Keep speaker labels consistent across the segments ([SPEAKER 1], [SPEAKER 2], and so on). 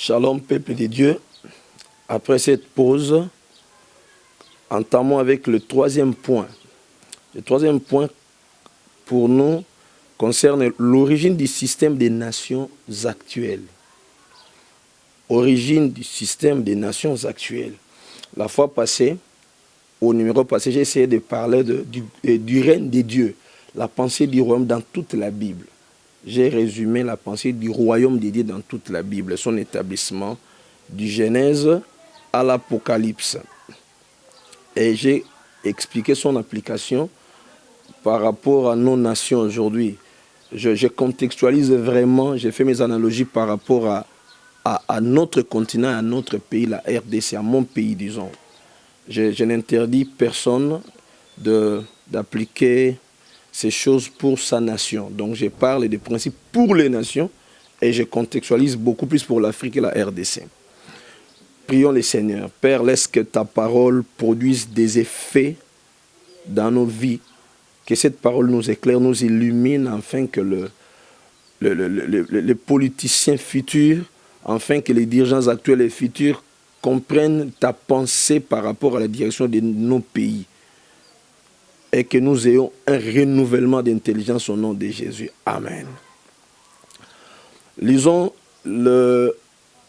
[SPEAKER 1] Shalom, peuple de Dieu. Après cette pause, entamons avec le troisième point. Le troisième point, pour nous, concerne l'origine du système des nations actuelles. Origine du système des nations actuelles. La fois passée, au numéro passé, j'ai essayé de parler du règne des dieux, la pensée du royaume dans toute la Bible. J'ai résumé la pensée du royaume des dieux dans toute la Bible, son établissement, du Genèse à l'Apocalypse. Et j'ai expliqué son application par rapport à nos nations aujourd'hui. Je contextualise vraiment, j'ai fait mes analogies par rapport à notre continent, à notre pays, la RDC, à mon pays, disons. Je n'interdis personne d'appliquer ces choses pour sa nation. Donc je parle des principes pour les nations et je contextualise beaucoup plus pour l'Afrique et la RDC. Prions le Seigneur. Père, laisse que ta parole produise des effets dans nos vies, que cette parole nous éclaire, nous illumine, afin que les politiciens futurs, afin que les dirigeants actuels et futurs comprennent ta pensée par rapport à la direction de nos pays et que nous ayons un renouvellement d'intelligence au nom de Jésus. Amen. Lisons le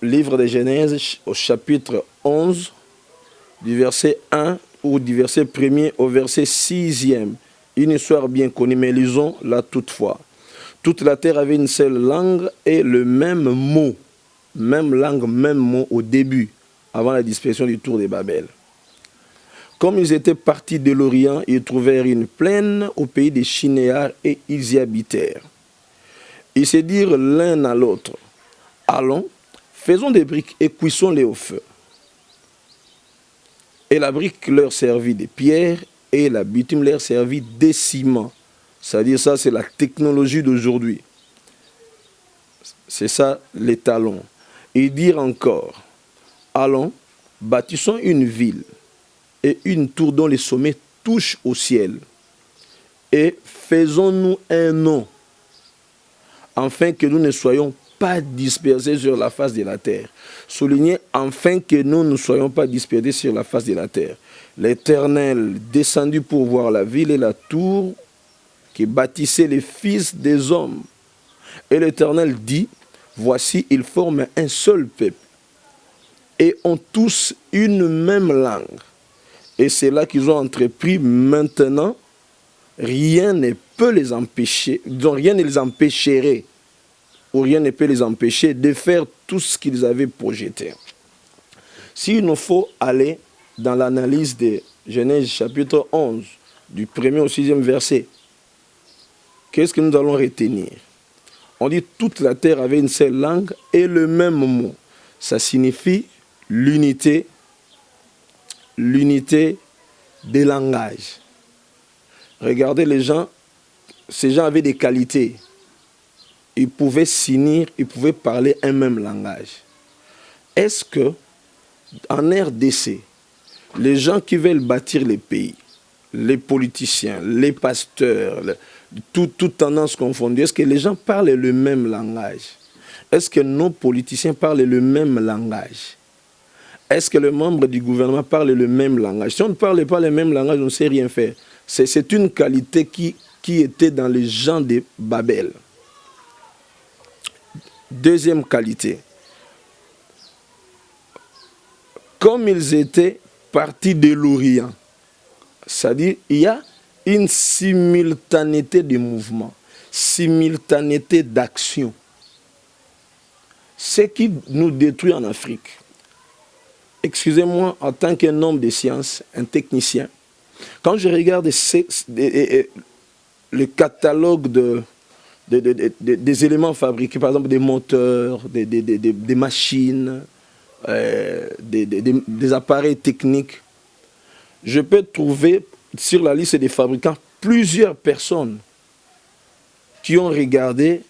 [SPEAKER 1] livre de Genèse au chapitre 11, du verset 1 ou du verset 1er au verset 6e. Une histoire bien connue, mais lisons-la toutefois. Toute la terre avait une seule langue et le même mot. Même langue, même mot au début, avant la dispersion du tour de Babel. Comme ils étaient partis de l'Orient, ils trouvèrent une plaine au pays des Chinéars et ils y habitèrent. Ils se dirent l'un à l'autre, allons, faisons des briques et cuissons-les au feu. Et la brique leur servit de pierre et la bitume leur servit de ciment. C'est-à-dire ça, c'est la technologie d'aujourd'hui. C'est ça l'étalon. Ils dirent encore, allons, bâtissons une ville et une tour dont les sommets touchent au ciel. Et faisons-nous un nom, afin que nous ne soyons pas dispersés sur la face de la terre. Soulignez, afin que nous ne soyons pas dispersés sur la face de la terre. L'Éternel descendit pour voir la ville et la tour qui bâtissaient les fils des hommes. Et l'Éternel dit, voici, ils forment un seul peuple et ont tous une même langue. Et c'est là qu'ils ont entrepris maintenant. Rien ne peut les empêcher, donc rien ne les empêcherait, ou rien ne peut les empêcher de faire tout ce qu'ils avaient projeté. S'il nous faut aller dans l'analyse de Genèse chapitre 11, du 1er au 6e verset, qu'est-ce que nous allons retenir? On dit toute la terre avait une seule langue et le même mot. Ça signifie l'unité des langages. Regardez les gens, ces gens avaient des qualités. Ils pouvaient s'unir, ils pouvaient parler un même langage. Est-ce que, en RDC, les gens qui veulent bâtir les pays, les politiciens, les pasteurs, toutes tendances confondues, est-ce que les gens parlent le même langage? Est-ce que nos politiciens parlent le même langage? Est-ce que les membres du gouvernement parlent le même langage? Si on ne parle pas le même langage, on ne sait rien faire. C'est une qualité qui était dans les gens de Babel. Deuxième qualité. Comme ils étaient partis de l'Orient, c'est-à-dire il y a une simultanéité de mouvements, simultanéité d'action. Ce qui nous détruit en Afrique, excusez-moi, en tant qu'un homme de science, un technicien, quand je regarde le catalogue des éléments fabriqués, par exemple des moteurs, des machines, des appareils techniques, je peux trouver sur la liste des fabricants plusieurs personnes qui ont regardé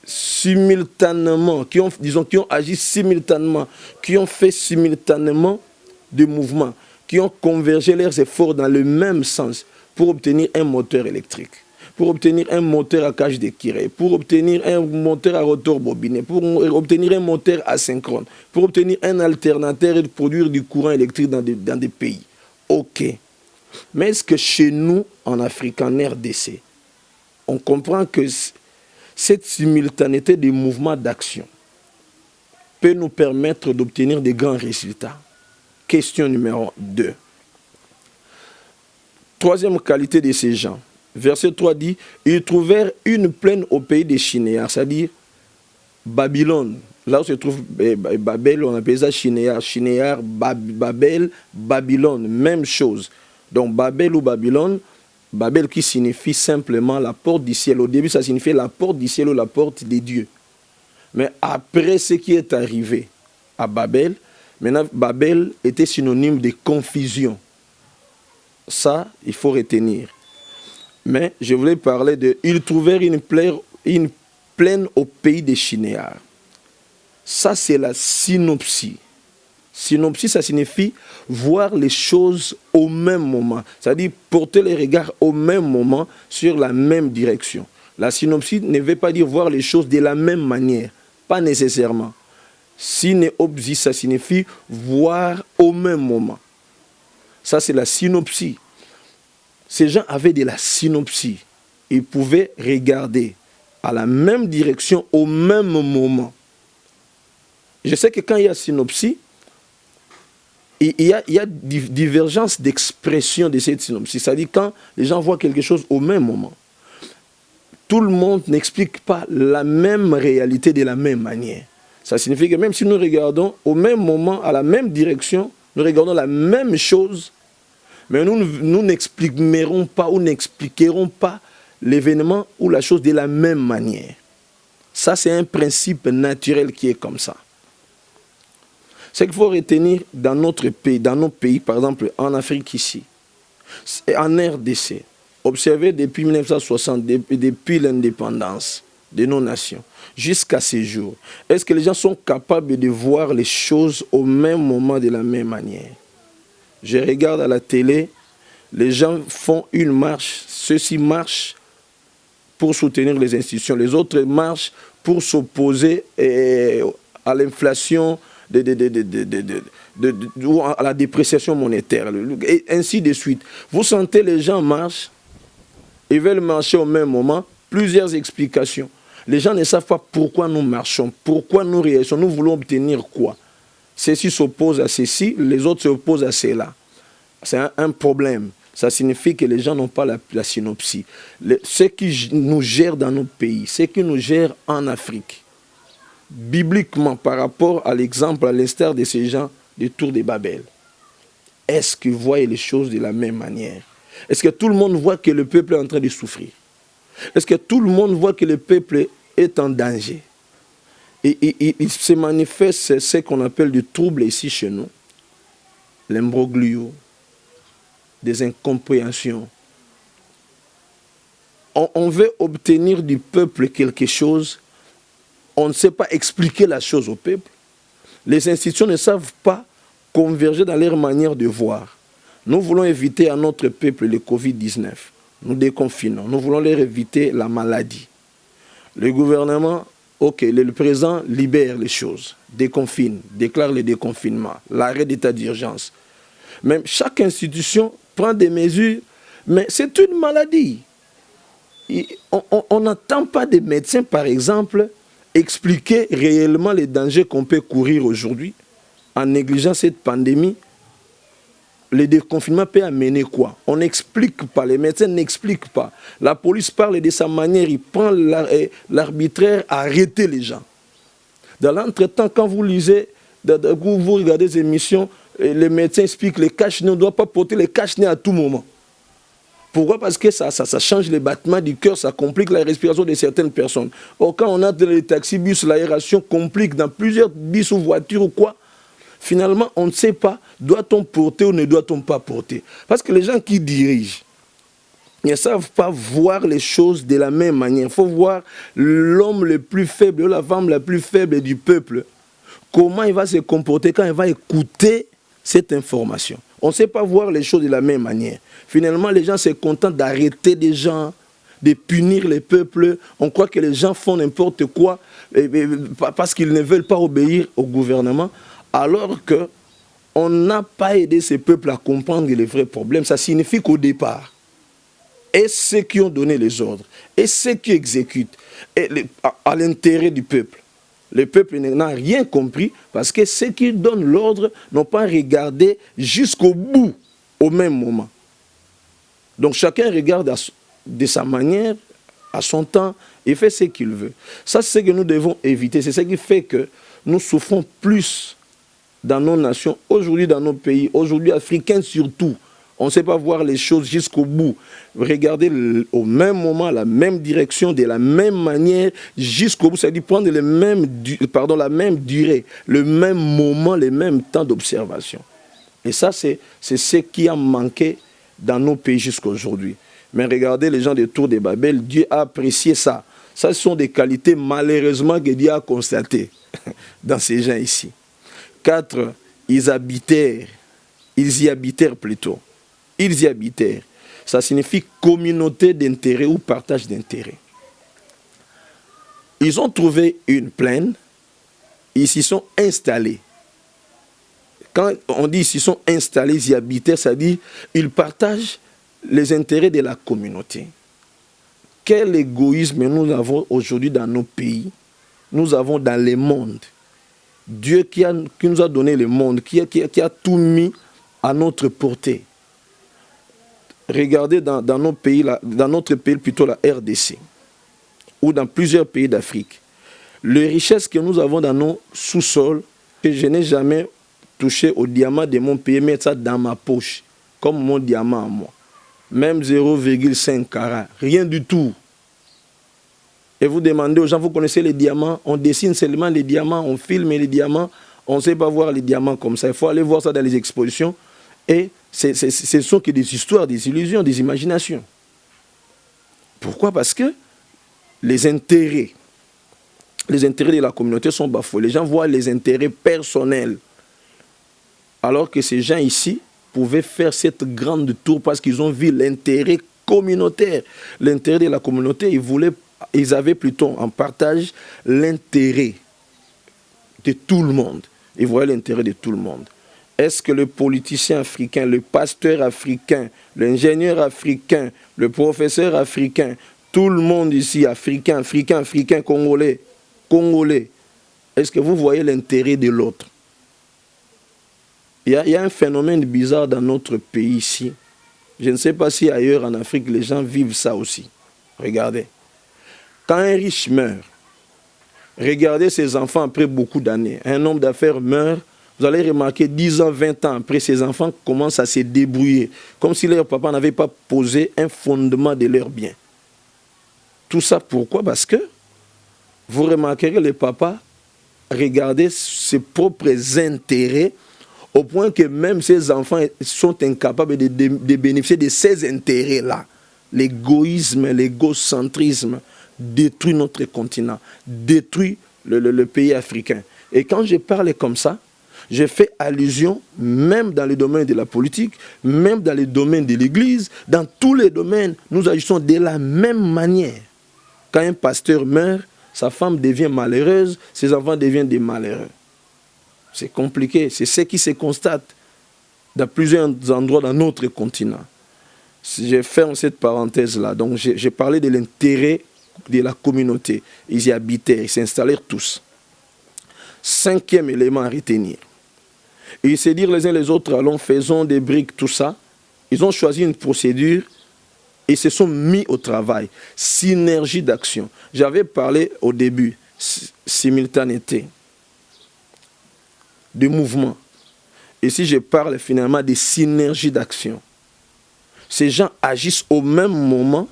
[SPEAKER 1] simultanément, qui ont agi simultanément, qui ont fait simultanément des mouvements, qui ont convergé leurs efforts dans le même sens pour obtenir un moteur électrique. pour obtenir un moteur à cage de Kiré, pour obtenir un moteur à rotor bobiné, pour obtenir un moteur asynchrone, pour obtenir un alternateur et de produire du courant électrique dans des pays. Ok. Mais est-ce que chez nous, en Afrique, en RDC, on comprend que cette simultanéité des mouvements d'action peut nous permettre d'obtenir des grands résultats? Question numéro 2. Troisième qualité de ces gens. Verset 3 dit, ils trouvèrent une plaine au pays des Chinéars, c'est-à-dire Babylone. Là où se trouve Babel, on appelle ça Chinéar. Chinéar, Babel, Babylone, même chose. Donc Babel ou Babylone, Babel qui signifie simplement la porte du ciel. Au début, ça signifiait la porte du ciel ou la porte des dieux. Mais après ce qui est arrivé à Babel, maintenant Babel était synonyme de confusion. Ça, il faut retenir. Mais je voulais parler de... Ils trouvèrent une plaine au pays des Chinéars. Ça, c'est la synopsie. Synopsie, ça signifie voir les choses au même moment. C'est-à-dire porter les regards au même moment sur la même direction. La synopsie ne veut pas dire voir les choses de la même manière. Pas nécessairement. Synopsis, ça signifie voir au même moment. Ça, c'est la synopsie. Ces gens avaient de la synopsie. Ils pouvaient regarder à la même direction au même moment. Je sais que quand il y a synopsie, il y a divergence d'expression de cette synopsie. C'est-à-dire quand les gens voient quelque chose au même moment. Tout le monde n'explique pas la même réalité de la même manière. Ça signifie que même si nous regardons au même moment, à la même direction, nous regardons la même chose, mais nous n'exprimerons pas ou n'expliquerons pas l'événement ou la chose de la même manière. Ça, c'est un principe naturel qui est comme ça. Ce qu'il faut retenir dans notre pays, dans nos pays, par exemple en Afrique ici, en RDC, observez depuis 1960, depuis l'indépendance de nos nations, jusqu'à ces jours, est-ce que les gens sont capables de voir les choses au même moment de la même manière? Je regarde à la télé, les gens font une marche, ceux-ci marchent pour soutenir les institutions, les autres marchent pour s'opposer à l'inflation, à la dépréciation monétaire, et ainsi de suite. Vous sentez les gens marchent, ils veulent marcher au même moment, plusieurs explications. Les gens ne savent pas pourquoi nous marchons, pourquoi nous réagissons, nous voulons obtenir quoi. Ceux-ci s'opposent à ceci, les autres s'opposent à cela. C'est un problème. Ça signifie que les gens n'ont pas la synopsie. Ce qui nous gère dans nos pays, ce qui nous gère en Afrique, bibliquement, par rapport à l'exemple, à l'instar de ces gens du Tour de Babel, est-ce qu'ils voient les choses de la même manière? Est-ce que tout le monde voit que le peuple est en train de souffrir? Est-ce que tout le monde voit que le peuple est en danger? Et il se manifeste ce qu'on appelle du trouble ici chez nous, l'imbroglio, des incompréhensions. On veut obtenir du peuple quelque chose, on ne sait pas expliquer la chose au peuple. Les institutions ne savent pas converger dans leur manière de voir. Nous voulons éviter à notre peuple le Covid-19. Nous déconfinons. Nous voulons leur éviter la maladie. Le gouvernement, ok, le président libère les choses, déconfine, déclare le déconfinement, l'arrêt d'état d'urgence. Même chaque institution prend des mesures, mais c'est une maladie. On n'attend pas des médecins, par exemple, expliquer réellement les dangers qu'on peut courir aujourd'hui en négligeant cette pandémie. Le déconfinement peut amener quoi? On n'explique pas, les médecins n'expliquent pas. La police parle de sa manière, il prend l'arbitraire à arrêter les gens. Dans l'entretemps, quand vous lisez, vous regardez des émissions, les médecins expliquent que les cache-nez, on ne doit pas porter les cache-nez à tout moment. Pourquoi? Parce que ça change les battements du cœur, ça complique la respiration de certaines personnes. Or, quand on a les taxis, bus, l'aération complique dans plusieurs bus ou voitures ou quoi, finalement, on ne sait pas, doit-on porter ou ne doit-on pas porter? Parce que les gens qui dirigent ne savent pas voir les choses de la même manière. Il faut voir l'homme le plus faible ou la femme la plus faible du peuple. Comment il va se comporter quand il va écouter cette information. On ne sait pas voir les choses de la même manière. Finalement, les gens se contentent d'arrêter des gens, de punir les peuples. On croit que les gens font n'importe quoi parce qu'ils ne veulent pas obéir au gouvernement, alors qu'on n'a pas aidé ces peuples à comprendre les vrais problèmes. Ça signifie qu'au départ, et ceux qui ont donné les ordres, et ceux qui exécutent, à l'intérêt du peuple. Le peuple n'a rien compris parce que ceux qui donnent l'ordre n'ont pas regardé jusqu'au bout au même moment. Donc chacun regarde de sa manière, à son temps, et fait ce qu'il veut. Ça, c'est ce que nous devons éviter. C'est ce qui fait que nous souffrons plus dans nos nations, aujourd'hui dans nos pays, aujourd'hui africains surtout. On ne sait pas voir les choses jusqu'au bout. Regardez au même moment, la même direction, de la même manière, jusqu'au bout. C'est-à-dire prendre la même durée, le même moment, le même temps d'observation. Et ça, c'est ce qui a manqué dans nos pays jusqu'à aujourd'hui. Mais regardez les gens des Tours de Babel, Dieu a apprécié ça. Ça, ce sont des qualités malheureusement que Dieu a constatées dans ces gens ici. 4, ils y habitèrent plutôt. Ils y habitèrent. Ça signifie communauté d'intérêt ou partage d'intérêt. Ils ont trouvé une plaine, ils s'y sont installés. Quand on dit ils s'y sont installés, ils y habitèrent, ça dit ils partagent les intérêts de la communauté. Quel égoïsme nous avons aujourd'hui dans nos pays, nous avons dans le monde. Dieu qui nous a donné le monde, qui a tout mis à notre portée. Regardez dans nos pays, dans notre pays, plutôt la RDC, ou dans plusieurs pays d'Afrique, les richesses que nous avons dans nos sous-sols, que je n'ai jamais touché au diamant de mon pays, mettre ça dans ma poche, comme mon diamant à moi. Même 0,5 carats, rien du tout. Et vous demandez aux gens, vous connaissez les diamants, on dessine seulement les diamants, on filme les diamants, on ne sait pas voir les diamants comme ça. Il faut aller voir ça dans les expositions. Et ce sont que des histoires, des illusions, des imaginations. Pourquoi? Parce que les intérêts de la communauté sont bafoués. Les gens voient les intérêts personnels. Alors que ces gens ici pouvaient faire cette grande tour parce qu'ils ont vu l'intérêt communautaire. L'intérêt de la communauté, ils avaient plutôt en partage l'intérêt de tout le monde. Ils voyaient l'intérêt de tout le monde. Est-ce que le politicien africain, le pasteur africain, l'ingénieur africain, le professeur africain, tout le monde ici, africain, congolais, est-ce que vous voyez l'intérêt de l'autre? Il y a un phénomène bizarre dans notre pays ici. Je ne sais pas si ailleurs en Afrique, les gens vivent ça aussi. Regardez. Quand un riche meurt, regardez ses enfants après beaucoup d'années. Un homme d'affaires meurt. Vous allez remarquer, 10 ans, 20 ans après, ces enfants commencent à se débrouiller, comme si leur papa n'avait pas posé un fondement de leur bien. Tout ça pourquoi? Parce que vous remarquerez le papa regarder ses propres intérêts, au point que même ses enfants sont incapables de bénéficier de ces intérêts-là. L'égoïsme, l'égocentrisme détruit notre continent, détruit le pays africain. Et quand je parle comme ça, je fais allusion, même dans le domaine de la politique, même dans le domaine de l'Église, dans tous les domaines, nous agissons de la même manière. Quand un pasteur meurt, sa femme devient malheureuse, ses enfants deviennent des malheureux. C'est compliqué, c'est ce qui se constate dans plusieurs endroits dans notre continent. Je ferme cette parenthèse-là. Donc j'ai parlé de l'intérêt de la communauté. Ils y habitaient, ils s'installèrent tous. 5e élément à retenir. Ils se dirent les uns les autres, allons, faisons des briques, tout ça. Ils ont choisi une procédure et se sont mis au travail. Synergie d'action. J'avais parlé au début, simultanéité, de mouvement. Ici, je parle finalement de synergie d'action. Ces gens agissent au même moment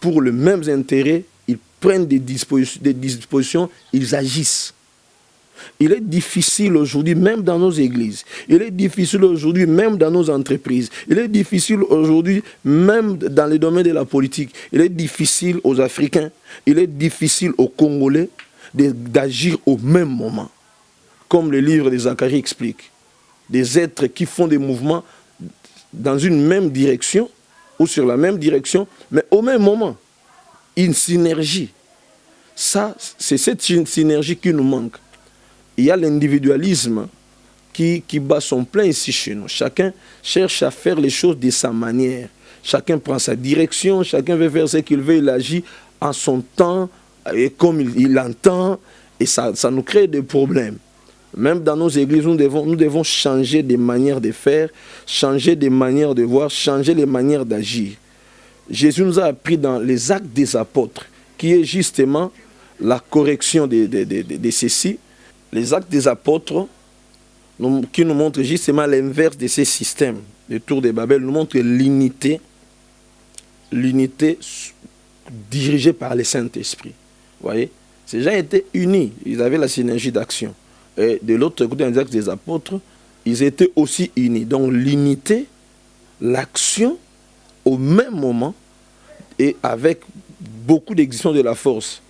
[SPEAKER 1] pour le même intérêt. Ils prennent des dispositions, ils agissent. Il est difficile aujourd'hui, même dans nos églises. Il est difficile aujourd'hui, même dans nos entreprises. Il est difficile aujourd'hui, même dans le domaine de la politique. Il est difficile aux Africains, il est difficile aux Congolais d'agir au même moment. Comme le livre de Zacharie explique. Des êtres qui font des mouvements dans une même direction, ou sur la même direction, mais au même moment. une synergie. Ça, c'est cette synergie qui nous manque. Il y a l'individualisme qui bat son plein ici chez nous. Chacun cherche à faire les choses de sa manière. Chacun prend sa direction, chacun veut faire ce qu'il veut, il agit en son temps et comme il entend, et ça nous crée des problèmes. Même dans nos églises, nous devons changer des manières de faire, changer des manières de voir, changer les manières d'agir. Jésus nous a appris dans les actes des apôtres, qui est justement la correction de ceci. Les actes des apôtres, qui nous montrent justement l'inverse de ces systèmes. Le tour de Babel nous montre l'unité dirigée par le Saint-Esprit. Vous voyez, ces gens étaient unis, ils avaient la synergie d'action. Et de l'autre côté, dans les actes des apôtres, ils étaient aussi unis. Donc l'unité, l'action, au même moment, et avec beaucoup d'existence de la force,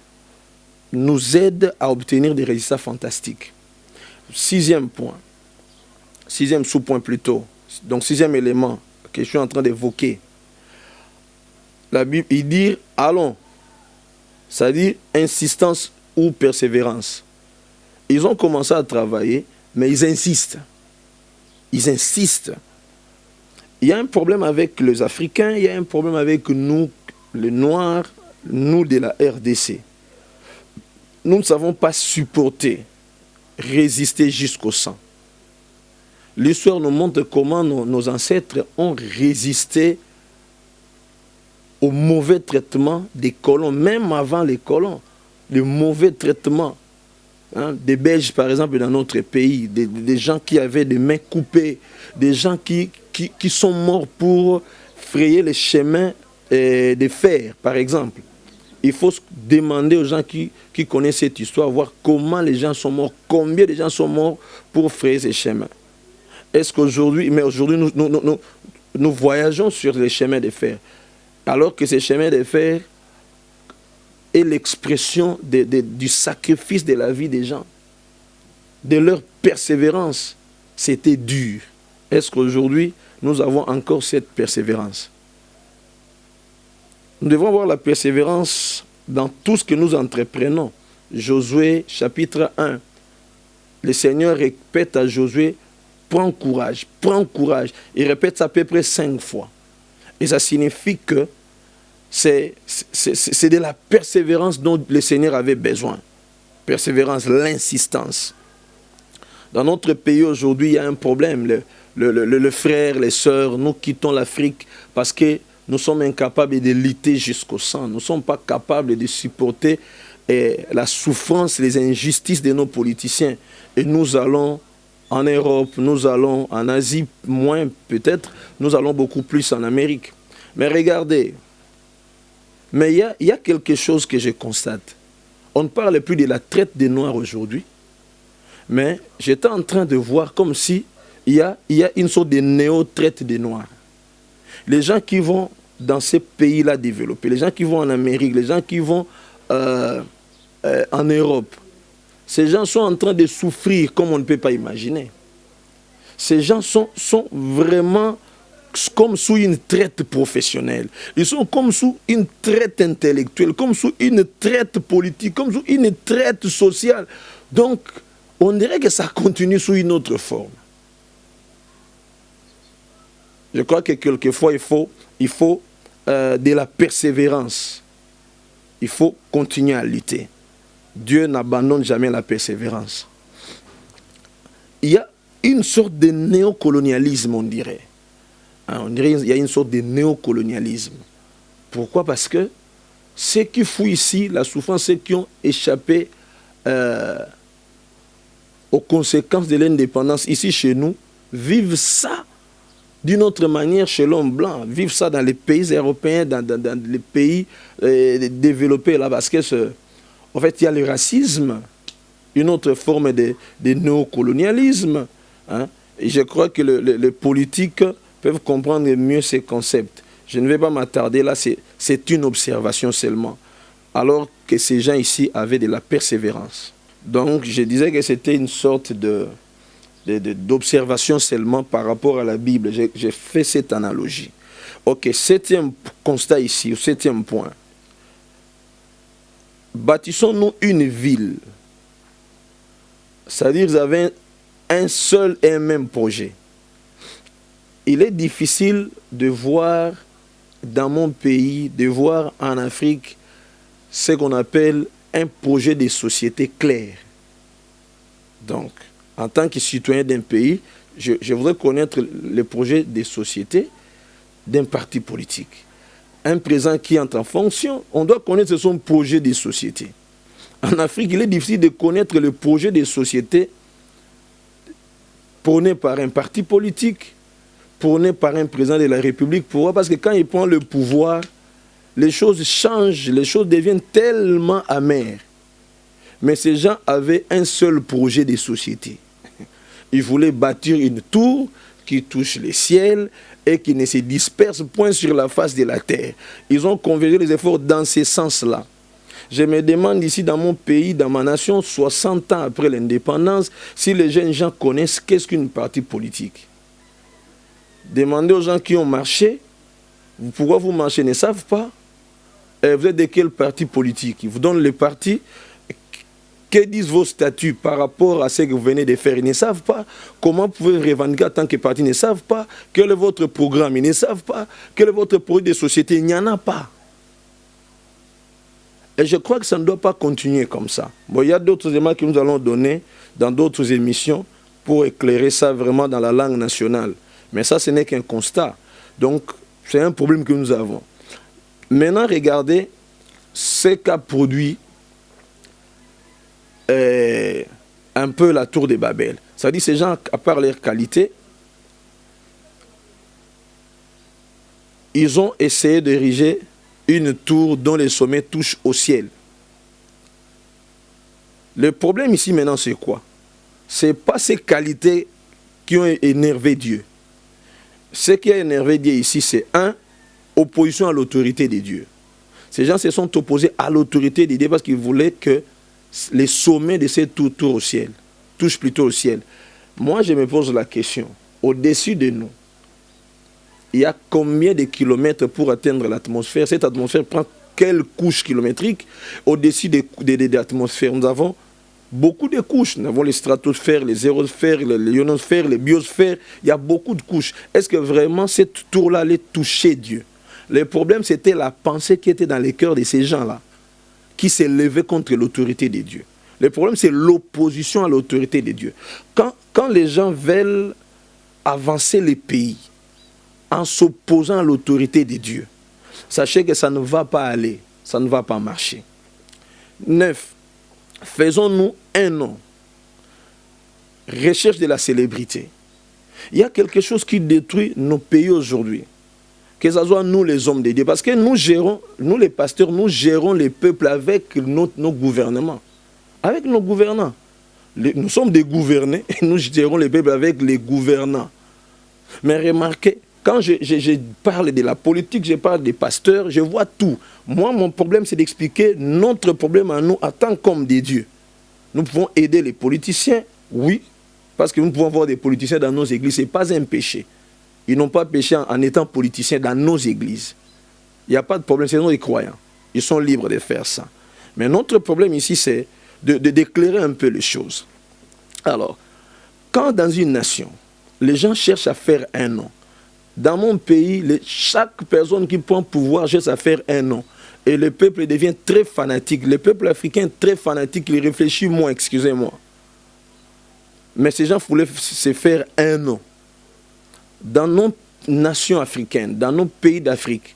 [SPEAKER 1] nous aide à obtenir des résultats fantastiques. Sixième point, sixième sous-point plutôt, donc sixième élément que je suis en train d'évoquer. La Bible, il dit « allons », c'est-à-dire insistance ou persévérance. Ils ont commencé à travailler, mais ils insistent. Ils insistent. Il y a un problème avec les Africains, il y a un problème avec nous, les Noirs, nous de la RDC. Nous ne savons pas supporter, résister jusqu'au sang. L'histoire nous montre comment nos ancêtres ont résisté au mauvais traitement des colons, même avant les colons. Le mauvais traitement des Belges, par exemple, dans notre pays, des gens qui avaient des mains coupées, des gens qui sont morts pour frayer les chemins de fer, par exemple. Il faut demander aux gens qui connaissent cette histoire, voir comment les gens sont morts, combien de gens sont morts pour frayer ces chemins. Est-ce qu'aujourd'hui, mais aujourd'hui, nous voyageons sur les chemins de fer, alors que ces chemins de fer est l'expression du sacrifice de la vie des gens, de leur persévérance. C'était dur. Est-ce qu'aujourd'hui, nous avons encore cette persévérance? Nous devons avoir la persévérance dans tout ce que nous entreprenons. Josué, chapitre 1. Le Seigneur répète à Josué, prends courage, prends courage. Il répète ça à peu près 5 fois. Et ça signifie que c'est de la persévérance dont le Seigneur avait besoin. Persévérance, l'insistance. Dans notre pays aujourd'hui, il y a un problème. Le frère, les sœurs, nous quittons l'Afrique parce que nous sommes incapables de lutter jusqu'au sang. Nous ne sommes pas capables de supporter la souffrance, les injustices de nos politiciens. Et nous allons en Europe, nous allons en Asie, moins peut-être, nous allons beaucoup plus en Amérique. Mais regardez, mais il y a quelque chose que je constate. On ne parle plus de la traite des Noirs aujourd'hui, mais j'étais en train de voir comme si il y a une sorte de néo-traite des Noirs. Les gens qui vont dans ces pays-là développés, les gens qui vont en Amérique, les gens qui vont en Europe, ces gens sont en train de souffrir comme on ne peut pas imaginer. Ces gens sont vraiment comme sous une traite professionnelle. Ils sont comme sous une traite intellectuelle, comme sous une traite politique, comme sous une traite sociale. Donc, on dirait que ça continue sous une autre forme. Je crois que quelquefois, il faut de la persévérance. Il faut continuer à lutter. Dieu n'abandonne jamais la persévérance. Il y a une sorte de néocolonialisme, on dirait. On dirait qu'il y a une sorte de néocolonialisme. Pourquoi? Parce que ceux qui fouillent ici, la souffrance, ceux qui ont échappé aux conséquences de l'indépendance ici chez nous, vivent ça d'une autre manière chez l'homme blanc, vivent ça dans les pays européens, dans les pays développés là, parce que en fait, il y a le racisme, une autre forme de néocolonialisme. Et je crois que les politiques peuvent comprendre mieux ces concepts. Je ne vais pas m'attarder là, c'est une observation seulement. Alors que ces gens ici avaient de la persévérance. Donc, je disais que c'était une sorte d'observation seulement par rapport à la Bible. J'ai fait cette analogie. Ok, septième constat ici, ou septième point. bâtissons-nous une ville. C'est-à-dire qu'ils avaient un seul et un même projet. Il est difficile de voir dans mon pays, de voir en Afrique ce qu'on appelle un projet de société clair. Donc, en tant que citoyen d'un pays, je voudrais connaître le projet de société d'un parti politique. Un président qui entre en fonction, on doit connaître son projet de société. En Afrique, il est difficile de connaître le projet de société prôné par un parti politique, prôné par un président de la République. Pourquoi? Parce que quand il prend le pouvoir, les choses changent, les choses deviennent tellement amères. Mais ces gens avaient un seul projet de société. Ils voulaient bâtir une tour qui touche les ciels et qui ne se disperse point sur la face de la terre. Ils ont convergé les efforts dans ce sens-là. Je me demande ici dans mon pays, dans ma nation, 60 ans après l'indépendance, si les jeunes gens connaissent qu'est-ce qu'une partie politique. Demandez aux gens qui ont marché, pourquoi vous marchez, ils ne savent pas. Vous êtes de quel parti politique? Ils vous donnent le parti. Que disent vos statuts par rapport à ce que vous venez de faire? Ils ne savent pas. Comment pouvez-vous revendiquer en tant que parti? Ils ne savent pas. Quel est votre programme? Ils ne savent pas. Quel est votre projet de société? Il n'y en a pas. Et je crois que ça ne doit pas continuer comme ça. Bon, il y a d'autres éléments que nous allons donner dans d'autres émissions pour éclairer ça vraiment dans la langue nationale. Mais ça, ce n'est qu'un constat. Donc, c'est un problème que nous avons. Maintenant, regardez ce qu'a produit un peu la tour de Babel. Ça dit, ces gens, à part leur qualité, ils ont essayé d'ériger une tour dont les sommets touchent au ciel. Le problème ici maintenant, c'est quoi? Ce n'est pas ces qualités qui ont énervé Dieu. Ce qui a énervé Dieu ici, c'est opposition à l'autorité de Dieu. Ces gens se sont opposés à l'autorité de Dieu parce qu'ils voulaient que les sommets de cette tour au ciel touchent plutôt au ciel. Moi, je me pose la question, au-dessus de nous, il y a combien de kilomètres pour atteindre l'atmosphère? Cette atmosphère prend quelle couche kilométrique? Au-dessus de l'atmosphère, nous avons beaucoup de couches. Nous avons les stratosphères, les aérosphères, les ionosphères, les biosphères. Il y a beaucoup de couches. Est-ce que vraiment cette tour-là allait toucher Dieu? Le problème, c'était la pensée qui était dans les cœurs de ces gens-là, qui s'élevaient contre l'autorité de Dieu. Le problème, c'est l'opposition à l'autorité de Dieu. Quand les gens veulent avancer les pays, en s'opposant à l'autorité de Dieu, sachez que ça ne va pas aller, ça ne va pas marcher. 9. Faisons-nous un nom. Recherche de la célébrité. Il y a quelque chose qui détruit nos pays aujourd'hui. Que ce soit nous les hommes de Dieu. Parce que nous les pasteurs, nous gérons les peuples avec nos gouvernements. Avec nos gouvernants. Nous sommes des gouvernés et nous gérons les peuples avec les gouvernants. Mais remarquez, quand je parle de la politique, je parle des pasteurs, je vois tout. Moi, mon problème, c'est d'expliquer notre problème à nous en tant qu'hommes de Dieu. Nous pouvons aider les politiciens, oui, parce que nous pouvons avoir des politiciens dans nos églises. Ce n'est pas un péché. Ils n'ont pas péché en étant politiciens dans nos églises. Il n'y a pas de problème, c'est nos croyants. Ils sont libres de faire ça. Mais notre problème ici, c'est d'éclairer un peu les choses. Alors, quand dans une nation, les gens cherchent à faire un nom, dans mon pays, chaque personne qui prend pouvoir cherche à faire un nom. Et le peuple devient très fanatique. Le peuple africain est très fanatique, il réfléchit moins, excusez-moi. Mais ces gens voulaient se faire un nom. Dans nos nations africaines, dans nos pays d'Afrique,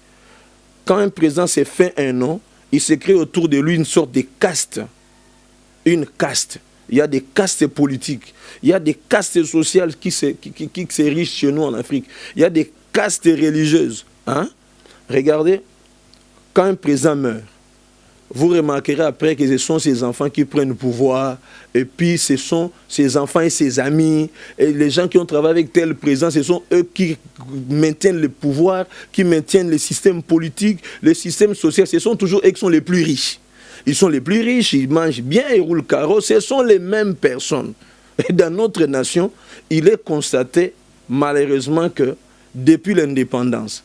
[SPEAKER 1] quand un président s'est fait un nom, il se crée autour de lui une sorte de caste. Une caste. Il y a des castes politiques. Il y a des castes sociales qui s'érigent chez nous en Afrique. Il y a des castes religieuses. Hein? Regardez, quand un président meurt, vous remarquerez après que ce sont ses enfants qui prennent le pouvoir, et puis ce sont ses enfants et ses amis, et les gens qui ont travaillé avec tel président, ce sont eux qui maintiennent le pouvoir, qui maintiennent le système politique, le système social. Ce sont toujours eux qui sont les plus riches. Ils sont les plus riches, ils mangent bien, ils roulent carreau, ce sont les mêmes personnes. Et dans notre nation, il est constaté malheureusement que depuis l'indépendance,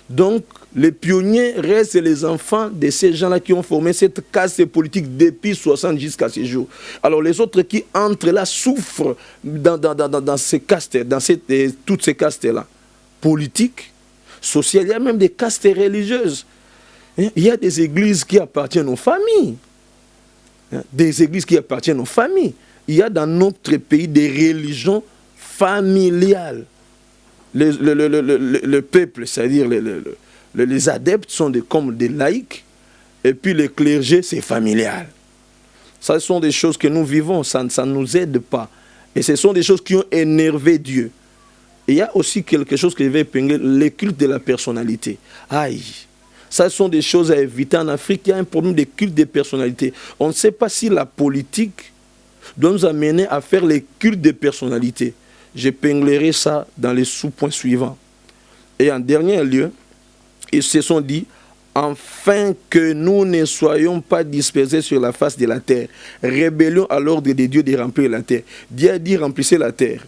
[SPEAKER 1] donc Les pionniers restent les enfants de ces gens-là qui ont formé cette caste politique depuis 60 jusqu'à ces jours. Alors les autres qui entrent là souffrent dans ces castes, toutes ces castes-là. Politiques, sociales, il y a même des castes religieuses. Il y a des églises qui appartiennent aux familles. Des églises qui appartiennent aux familles. Il y a dans notre pays des religions familiales. Le peuple, c'est-à-dire les adeptes sont comme des laïcs, et puis le clergé, c'est familial. Ça, ce sont des choses que nous vivons, ça ne nous aide pas. Et ce sont des choses qui ont énervé Dieu. Et il y a aussi quelque chose que je vais épingler, le culte de la personnalité. Aïe, ça, ce sont des choses à éviter. En Afrique, il y a un problème de culte de personnalité. On ne sait pas si la politique doit nous amener à faire les cultes de personnalité. J'épinglerai ça dans les sous-points suivants. Et en dernier lieu, ils se sont dit, afin que nous ne soyons pas dispersés sur la face de la terre, rébellion à l'ordre de Dieu de remplir la terre. Dieu a dit, remplissez la terre,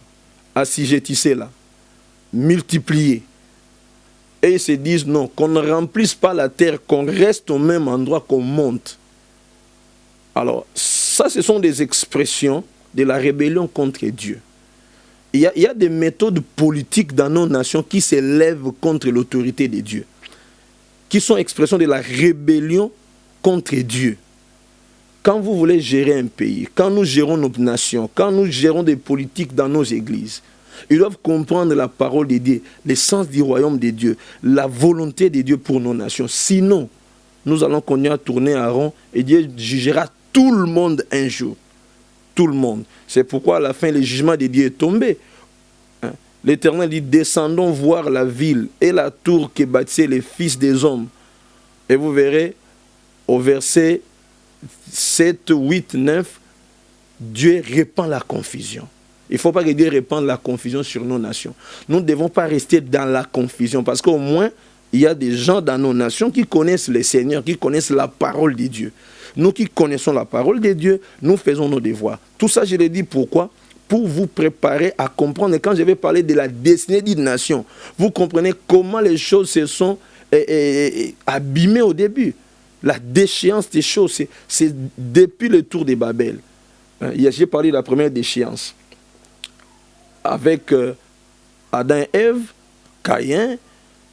[SPEAKER 1] assujettissez-la, multipliez. Et ils se disent, non, qu'on ne remplisse pas la terre, qu'on reste au même endroit, qu'on monte. Alors, ça, ce sont des expressions de la rébellion contre Dieu. Il y a des méthodes politiques dans nos nations qui s'élèvent contre l'autorité de Dieu, qui sont expressions de la rébellion contre Dieu. Quand vous voulez gérer un pays, quand nous gérons notre nation, quand nous gérons des politiques dans nos églises, ils doivent comprendre la parole de Dieu, l'essence du royaume de Dieu, la volonté de Dieu pour nos nations. Sinon, nous allons continuer à tourner en rond et Dieu jugera tout le monde un jour. Tout le monde. C'est pourquoi à la fin, le jugement de Dieu est tombé. L'Éternel dit, descendons voir la ville et la tour que bâtissaient les fils des hommes. Et vous verrez, au verset 7, 8, 9, Dieu répand la confusion. Il ne faut pas que Dieu répande la confusion sur nos nations. Nous ne devons pas rester dans la confusion, parce qu'au moins, il y a des gens dans nos nations qui connaissent le Seigneur, qui connaissent la parole de Dieu. Nous qui connaissons la parole de Dieu, nous faisons nos devoirs. Tout ça, je l'ai dit pourquoi? Pour vous préparer à comprendre. Et quand je vais parler de la destinée d'une nation, vous comprenez comment les choses se sont abîmées au début. La déchéance des choses, c'est depuis le tour de Babel. J'ai parlé de la première déchéance. Avec Adam et Ève, Caïn,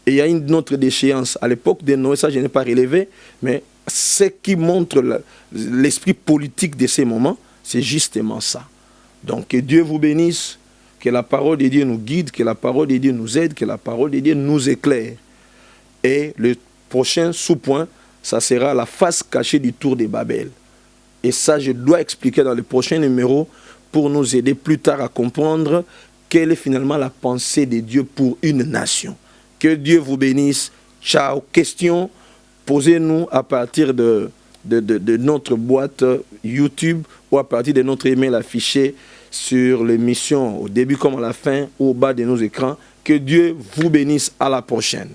[SPEAKER 1] et il y a une autre déchéance à l'époque de Noé, ça je n'ai pas relevé, mais ce qui montre l'esprit politique de ces moments, c'est justement ça. Donc que Dieu vous bénisse, que la parole de Dieu nous guide, que la parole de Dieu nous aide, que la parole de Dieu nous éclaire. Et le prochain sous-point, ça sera la face cachée du tour de Babel. Et ça, je dois expliquer dans le prochain numéro pour nous aider plus tard à comprendre quelle est finalement la pensée de Dieu pour une nation. Que Dieu vous bénisse. Ciao. Questions, posez-nous à partir de notre boîte YouTube ou à partir de notre email affiché sur l'émission au début comme à la fin ou au bas de nos écrans. Que Dieu vous bénisse. À la prochaine.